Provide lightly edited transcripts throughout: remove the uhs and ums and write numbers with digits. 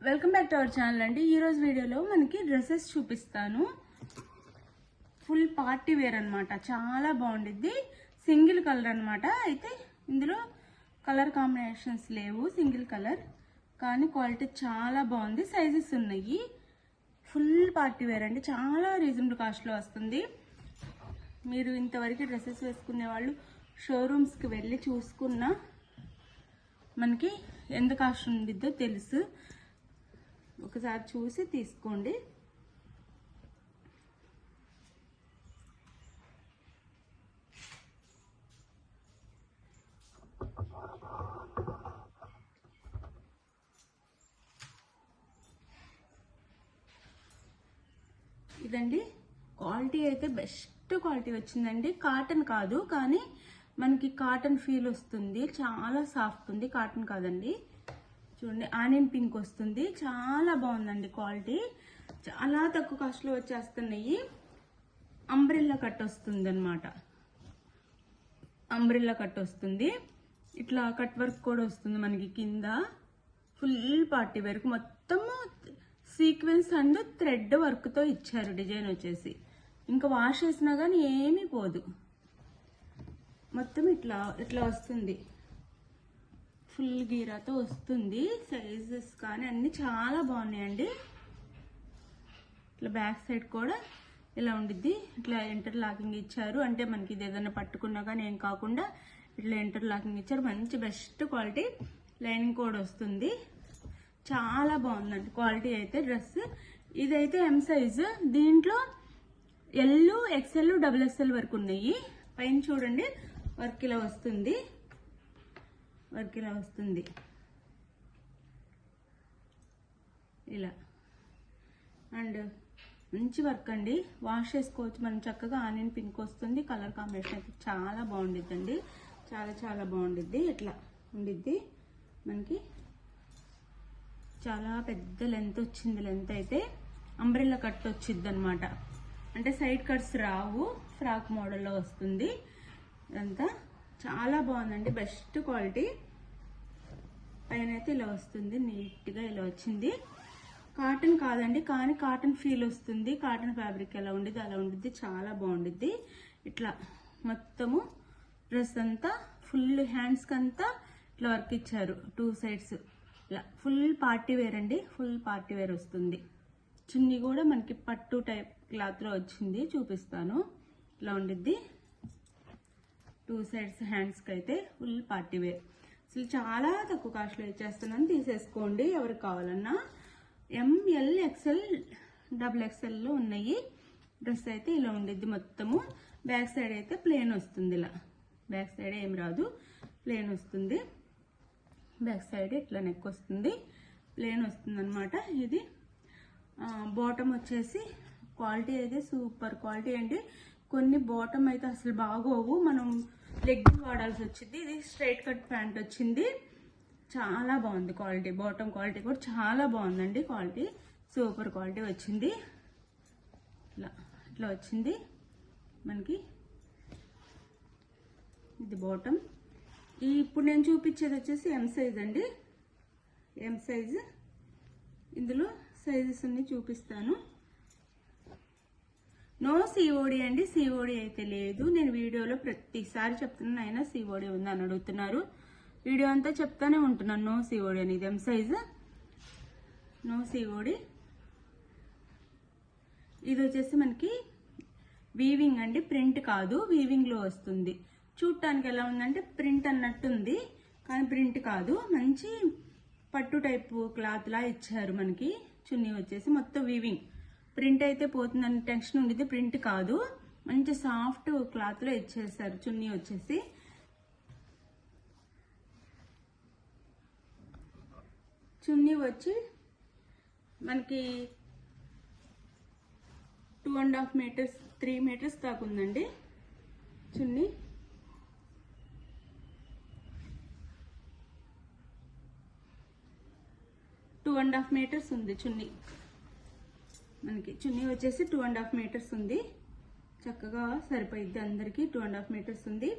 Welcome back to our channel అండి. ఈరోజు వీడియోలో మనకి డ్రెస్సెస్ చూపిస్తాను. ఫుల్ పార్టీ వేర్ అనమాట. చాలా బాగుండిద్ది. సింగిల్ కలర్ అనమాట. అయితే ఇందులో కలర్ కాంబినేషన్స్ లేవు, సింగిల్ కలర్, కానీ క్వాలిటీ చాలా బాగుంది. సైజెస్ ఉన్నాయి. ఫుల్ పార్టీ వేర్ అండి. చాలా రీజనబుల్ కాస్ట్లో వస్తుంది. మీరు ఇంతవరకు డ్రెస్సెస్ వేసుకునే వాళ్ళు షోరూమ్స్కి వెళ్ళి చూసుకున్నా మనకి ఎంత కాస్ట్ ఉండిద్దో తెలుసు. ఒకసారి చూసి తీసుకోండి. ఇదండి క్వాలిటీ అయితే బెస్ట్ క్వాలిటీ వచ్చిందండి. కాటన్ కాదు, కానీ మనకి కాటన్ ఫీల్ వస్తుంది. చాలా సాఫ్ట్ ఉంది. కాటన్ కాదండి. చూడండి, ఆనియన్ పింక్ వస్తుంది. చాలా బాగుందండి క్వాలిటీ. చాలా తక్కువ కాస్ట్లో వచ్చేస్తున్నాయి. అంబ్రెల్లా కట్ వస్తుంది అనమాట. అంబ్రెల్లా కట్ వస్తుంది. ఇట్లా కట్ వర్క్ కూడా వస్తుంది మనకి కింద. ఫుల్ పార్టీ వరకు మొత్తము సీక్వెన్స్ అండ్ థ్రెడ్ వర్క్తో ఇచ్చారు. డిజైన్ వచ్చేసి ఇంకా వాష్ చేసినా కానీ ఏమీ పోదు. మొత్తం ఇట్లా ఇట్లా వస్తుంది. ఫుల్ గీరాతో వస్తుంది. సైజెస్ కానీ అన్ని చాలా బాగున్నాయండి. ఇట్లా బ్యాక్ సైడ్ కూడా ఇలా ఉండిద్ది. ఇట్లా ఎంటర్ లాకింగ్ ఇచ్చారు. అంటే మనకి ఇది ఏదైనా పట్టుకున్నా కానీ ఏం కాకుండా ఇట్లా ఎంటర్ లాకింగ్ ఇచ్చారు. మంచి బెస్ట్ క్వాలిటీ. లైనింగ్ కూడా వస్తుంది. చాలా బాగుందండి క్వాలిటీ అయితే. డ్రెస్ ఇదైతే ఎం సైజు. దీంట్లో ఎల్, ఎక్స్ఎల్, డబుల్ ఎక్స్ఎల్ వరకు ఉన్నాయి. పైన చూడండి వర్క్ ఇలా వస్తుంది. వర్క్ ఇలా వస్తుంది. ఇలా అండ్ మంచి వర్క్ అండి. వాష్ చేసుకోవచ్చు మనం చక్కగా. ఆనియన్ పింక్ వస్తుంది. కలర్ కాంబినేషన్ అయితే చాలా బాగుండిద్దండి. చాలా చాలా బాగుండిద్ది. ఇట్లా ఉండిద్ది మనకి. చాలా పెద్ద లెంత్ వచ్చింది. లెంత్ అయితే అంబ్రెల్లా కట్ వచ్చిద్ది అనమాట. అంటే సైడ్ కట్స్ రావు. ఫ్రాక్ మోడల్లో వస్తుంది. ఇదంతా చాలా బాగుందండి. Best quality. పైన అయితే ఇలా వస్తుంది. నీట్గా ఇలా వచ్చింది. కాటన్ కాదండి, కానీ కాటన్ ఫీల్ వస్తుంది. కాటన్ ఫ్యాబ్రిక్ ఎలా ఉండిద్ది అలా ఉండిద్ది. చాలా బాగుండిద్ది. ఇట్లా మొత్తము డ్రెస్ అంతా ఫుల్ హ్యాండ్స్కి అంతా ఇట్లా వర్క్ ఇచ్చారు. 2 సైడ్స్ ఇలా ఫుల్ పార్టీ వేర్ అండి. ఫుల్ పార్టీ వేర్ వస్తుంది. చున్నీ కూడా మనకి పట్టు టైప్ క్లాత్లో వచ్చింది. చూపిస్తాను. ఇలా ఉండిద్ది. 2 సైడ్స్ హ్యాండ్స్కి అయితే ఫుల్ పార్టీ వేర్. అసలు చాలా తక్కువ కాస్ట్లో ఇచ్చేస్తున్నాను. తీసేసుకోండి ఎవరికి కావాలన్నా. ఎంఎల్, ఎక్స్ఎల్, డబుల్ ఎక్స్ఎల్లో ఉన్నాయి. డ్రెస్ అయితే ఇలా ఉండిద్ది మొత్తము. బ్యాక్ సైడ్ అయితే ప్లేన్ వస్తుంది. ఇలా బ్యాక్ సైడ్ ఏం రాదు, ప్లేన్ వస్తుంది. బ్యాక్ సైడ్ ఇట్లా నెక్ వస్తుంది. ప్లేన్ వస్తుంది అనమాట. ఇది బాటమ్ వచ్చేసి క్వాలిటీ అయితే సూపర్ క్వాలిటీ అండి. కొన్ని బాటమ్ అయితే అసలు బాగోవు. మనం లెగ్గింగ్ వాడాల్సి వచ్చింది. ఇది స్ట్రైట్ కట్ ప్యాంట్ వచ్చింది. చాలా బాగుంది క్వాలిటీ. బాటమ్ క్వాలిటీ కూడా చాలా బాగుందండి. క్వాలిటీ సూపర్ క్వాలిటీ వచ్చింది. ఇట్లా ఇట్లా వచ్చింది మనకి. ఇది బాటమ్. ఇప్పుడు నేను చూపించేది వచ్చేసి ఎం సైజ్ అండి. M size. ఇందులో సైజెస్ అన్ని చూపిస్తాను. నో సిఓడి అండి. సిఓడి అయితే లేదు. నేను వీడియోలో ప్రతిసారి చెప్తున్నాను, అయినా సిఓడి ఉంది అని అడుగుతున్నారు. వీడియో అంతా చెప్తానే ఉంటున్నాను నో సిఓడి అని. ఇది ఎం సైజు, నో సిఓడి. ఇది వచ్చేసి మనకి వీవింగ్ అండి, ప్రింట్ కాదు. వీవింగ్లో వస్తుంది. చూడటానికి ఎలా ఉందంటే ప్రింట్ అన్నట్టుంది, కానీ ప్రింట్ కాదు. మంచి పట్టు టైపు క్లాత్ లా ఇచ్చారు మనకి. చున్నీ వచ్చేసి మొత్తం వీవింగ్. ప్రింట్ అయితే పోతుందని టెన్షన్ ఉండేది. ప్రింట్ కాదు, మంచి సాఫ్ట్ క్లాత్లో ఇచ్చేసారు. చున్నీ వచ్చేసి చున్నీ వచ్చి మనకి 2.5 మీటర్స్ 3 మీటర్స్ దాకా ఉందండి చున్నీ. టూ 2.5 మీటర్స్ ఉంది చున్నీ. మనకి చున్నీ వచ్చేసి 2.5 మీటర్స్ ఉంది. చక్కగా సరిపోయిద్ది అందరికి. 2.5 మీటర్స్ ఉంది.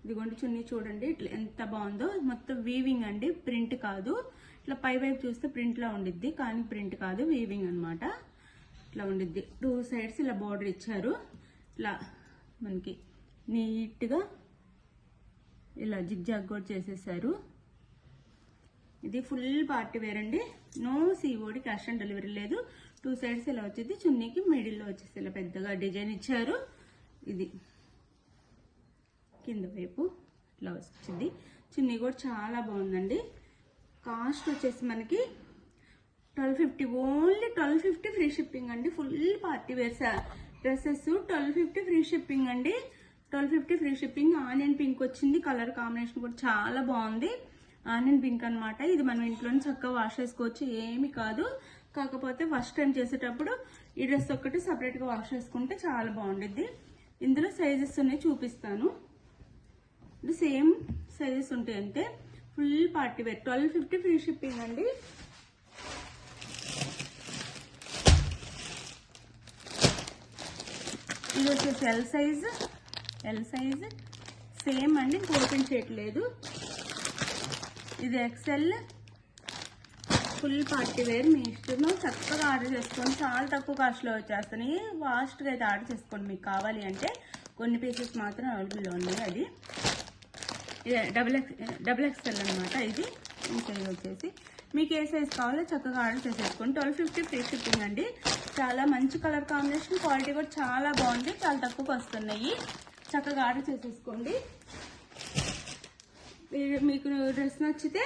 ఇదిగోండి చున్నీ చూడండి ఇట్లా ఎంత బాగుందో. మొత్తం వీవింగ్ అండి, ప్రింట్ కాదు. ఇట్లా పై వైపు చూస్తే ప్రింట్లా ఉండిద్ది, కానీ ప్రింట్ కాదు, వీవింగ్ అనమాట. ఇట్లా ఉండిద్ది. 2 సైడ్స్ ఇలా బార్డర్ ఇచ్చారు. ఇట్లా మనకి నీట్గా ఇలా జిగ్జాగ్ కూడా చేసేసారు. ఇది ఫుల్ పార్టీ వేర్ అండి. No COD, cash on delivery లేదు. 2 సైడ్స్ ఇలా వచ్చింది. చున్నీకి మిడిల్లో వచ్చేసి ఇలా పెద్దగా డిజైన్ ఇచ్చారు. ఇది కింద వైపు ఇట్లా వచ్చింది. చున్నీ కూడా చాలా బాగుందండి. కాస్ట్ వచ్చేసి మనకి 1250, ఓన్లీ 1250 ఫ్రీ షిప్పింగ్ అండి. Full party wear dresses 1250 free shipping అండి. 1250 ఫ్రీ షిప్పింగ్. ఆనియన్ పింక్ వచ్చింది. కలర్ కాంబినేషన్ కూడా చాలా బాగుంది. ఆనియన్ పింక్ అనమాట. ఇది మనం ఇంట్లోనే చక్కగా వాష్ చేసుకోవచ్చు, ఏమి కాదు. కాకపోతే ఫస్ట్ టైం చేసేటప్పుడు ఈ డ్రెస్ ఒక్కటి సపరేట్గా వాష్ చేసుకుంటే చాలా బాగుండిద్ది. ఇందులో సైజెస్ ఉన్నాయి, చూపిస్తాను. సేమ్ సైజెస్ ఉంటాయి అంతే. Full party wear 1250 free shipping అండి. ఇది వచ్చేసి ఎల్ సైజ్ సేమ్ అండి, ఓపెన్ చేయట్లేదు. ఇది XL ఫుల్ పార్టీ వేర్. మీ ఇష్టం, చక్కగా ఆర్డర్ చేసుకోండి. చాలా తక్కువ కాస్ట్లో వచ్చేస్తున్నాయి. ఫాస్ట్గా అయితే ఆర్డర్ చేసుకోండి. మీకు కావాలి అంటే కొన్ని పీసెస్ మాత్రం అవైలబుల్లో ఉన్నాయి. అది డబుల్ XL అనమాట. ఇది ఈ సైజ్ వచ్చేసి మీకు ఏ సైజ్ కావాలో చక్కగా ఆర్డర్ చేసేసుకోండి. 1250 ఫ్రీ షిప్పింగ్ అండి. చాలా మంచి కలర్ కాంబినేషన్, క్వాలిటీ కూడా చాలా బాగుంది. చాలా తక్కువకి వస్తున్నాయి. చక్కగా ఆర్డర్ చేసేసుకోండి. మీకు డ్రెస్ నచ్చితే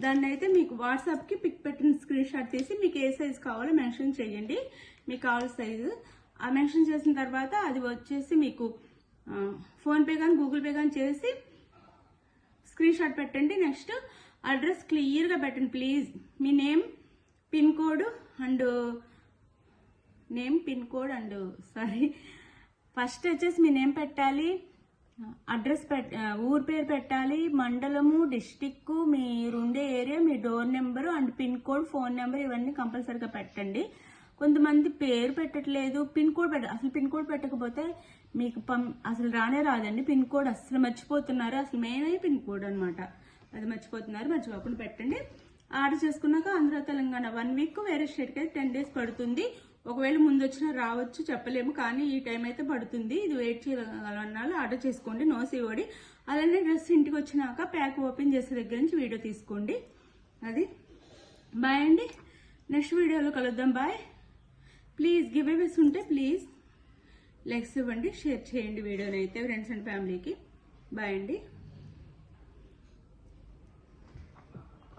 దాన్ని అయితే మీకు వాట్సాప్కి పిక్ పెట్టిన స్క్రీన్ షాట్ తీసి మీకు ఏ సైజ్ కావాలో మెన్షన్ చేయండి. మీకు కావాల్సిన సైజు ఆ మెన్షన్ చేసిన తర్వాత అది వచ్చేసి మీకు ఫోన్పే కానీ గూగుల్ పే కానీ చేసి స్క్రీన్ షాట్ పెట్టండి. నెక్స్ట్ అడ్రస్ క్లియర్గా పెట్టండి please. Me name, pin code and sorry, first వచ్చేసి మీ నేమ్ పెట్టాలి, అడ్రస్ ఊరు పేరు పెట్టాలి, మండలము, డిస్టిక్, మీరుండే area, me door number and pin code, phone number ఇవన్నీ కంపల్సరీగా పెట్టండి. కొంతమంది పేరు పెట్టట్లేదు, పిన్ కోడ్ అసలు పిన్ కోడ్ పెట్టకపోతే మీకు అసలు రానే రాదండి. పిన్ కోడ్ అసలు మర్చిపోతున్నారు. అసలు మెయిన్ అయ్యి పిన్ కోడ్ అనమాట, అది మర్చిపోతున్నారు. మర్చిపోకుండా పెట్టండి. ఆర్డర్ చేసుకున్నాక ఆంధ్ర తెలంగాణ 1 వీక్, వేరే స్టేట్కి అయితే 10 డేస్ పడుతుంది. ఒకవేళ ముందు వచ్చినా రావచ్చు, చెప్పలేము. కానీ ఈ టైం అయితే పడుతుంది. ఇది వెయిట్ చేయగలన్నాళ్ళు ఆర్డర్ చేసుకోండి. No COD. అలానే డ్రెస్ ఇంటికి వచ్చినాక ప్యాక్ ఓపెన్ చేసే దగ్గర నుంచి వీడియో తీసుకోండి. అది బాయ్ అండి. నెక్స్ట్ వీడియోలో కలుద్దాం. బాయ్. ప్లీజ్ గివ్ అవేస్ ఉంటే ప్లీజ్ లైక్స్ ఇవ్వండి, షేర్ చేయండి వీడియోని అయితే ఫ్రెండ్స్ అండ్ ఫ్యామిలీకి. బాయ్ అండి.